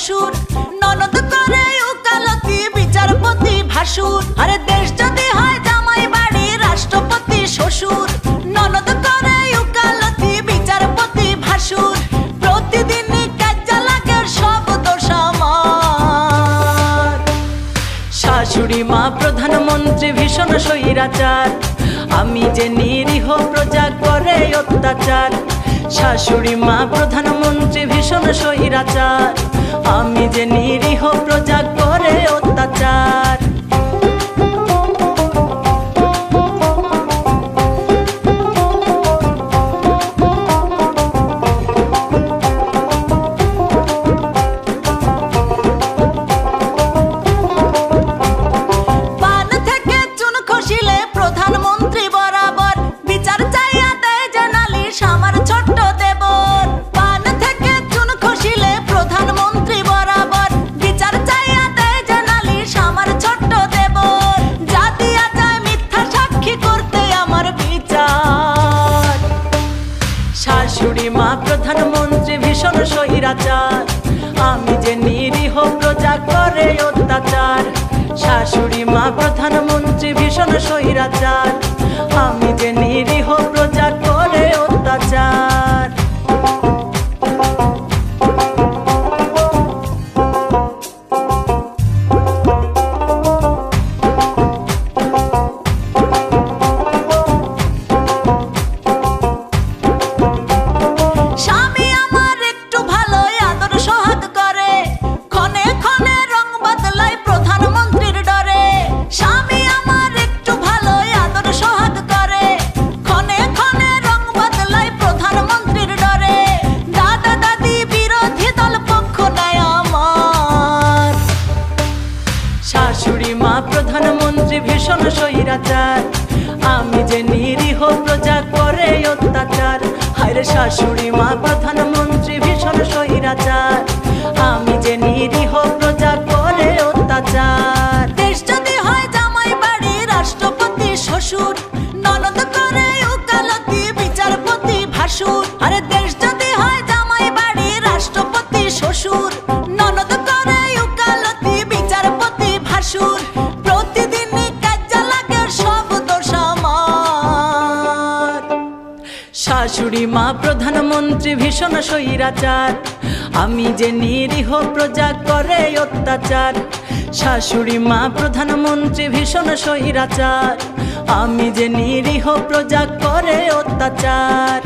শ্বশুর, ননদ করে উকালতি বিচারপতি ভাসুর। আরে দেশ যদি হয় জামাই বাড়ি রাষ্ট্রপতি শ্বশুর, ননদ করে উকালতি বিচারপতি ভাসুর। প্রতিদিনই কাজে লাগে সব দোষ আমার। শাশুড়ি মা প্রধানমন্ত্রী ভীষণ স্বৈরাচার, আমি যে নিরীহ প্রজা করে অত্যাচার। শাশুড়ি মা প্রধানমন্ত্রী ভীষণ স্বৈরাচার, আমি যে নিরীহ প্রজা করে অত্যাচার। পান থেকে চুন খসিলে প্রধানমন্ত্রী বরাবর বিচার চাইয়া দেয় যে নালিশ আমার ছোট্ট দেবর। পান থেকে চুন খসিলে প্রধানমন্ত্রী বরাবর বিচার চাইয়া দেয় যে নালিশ আমার ছোট্ট দেবর। যা দিয়া যায় মিথ্যা সাক্ষী করতে আমার বিচার। শাশুড়ি মা প্রধানমন্ত্রী ভীষণ স্বৈরাচার, আমি যে নিরীহ প্রজা করে অত্যাচার। শাশুড়ি মা প্রধানমন্ত্রী ভীষণ স্বৈরাচার, আমি যে নিরীহ প্রজা করে অত্যাচার। স্বামী আমার একটু ভালোই আদর সোহাগ করে, ক্ষণে ক্ষণে রং বদলায় প্রধানমন্ত্রীর ডরে। স্বামী আমার একটু ভালোই আদর সোহাগ করে, ক্ষণে ক্ষণে রং বদলায় প্রধানমন্ত্রীর ডরে। দাদা দাদি বিরোধী দল পক্ষ নেয় আমার। শাশুড়ি মা প্রধানমন্ত্রী ভীষণ স্বৈরাচার, আমি যে নিরীহ প্রজা করে অত্যাচার। হায়রে শাশুড়ি মা প্রধানমন্ত্রী ভীষণ স্বৈরাচার, আমি যে নিরীহ প্রজা করে অত্যাচার। দেশ যদি হয় জামাই বাড়ি রাষ্ট্রপতি শ্বশুর, ননদ করে উকালতি বিচারপতি ভাসুর। আরে দেশ যদি হয় জামাই বাড়ি রাষ্ট্রপতি শ্বশুর, ননদ করে উকালতি বিচারপতি ভাসুর। প্রতিদিনই কাজে লাগে সব দোষ আমার। শাশুড়ি মা প্রধানমন্ত্রী ভীষণ স্বৈরাচার, আমি যে নিরীহ প্রজা করে অত্যাচার। শাশুড়ি মা প্রধানমন্ত্রী ভীষণ স্বৈরাচার, আমি যে নিরীহ প্রজা করে অত্যাচার।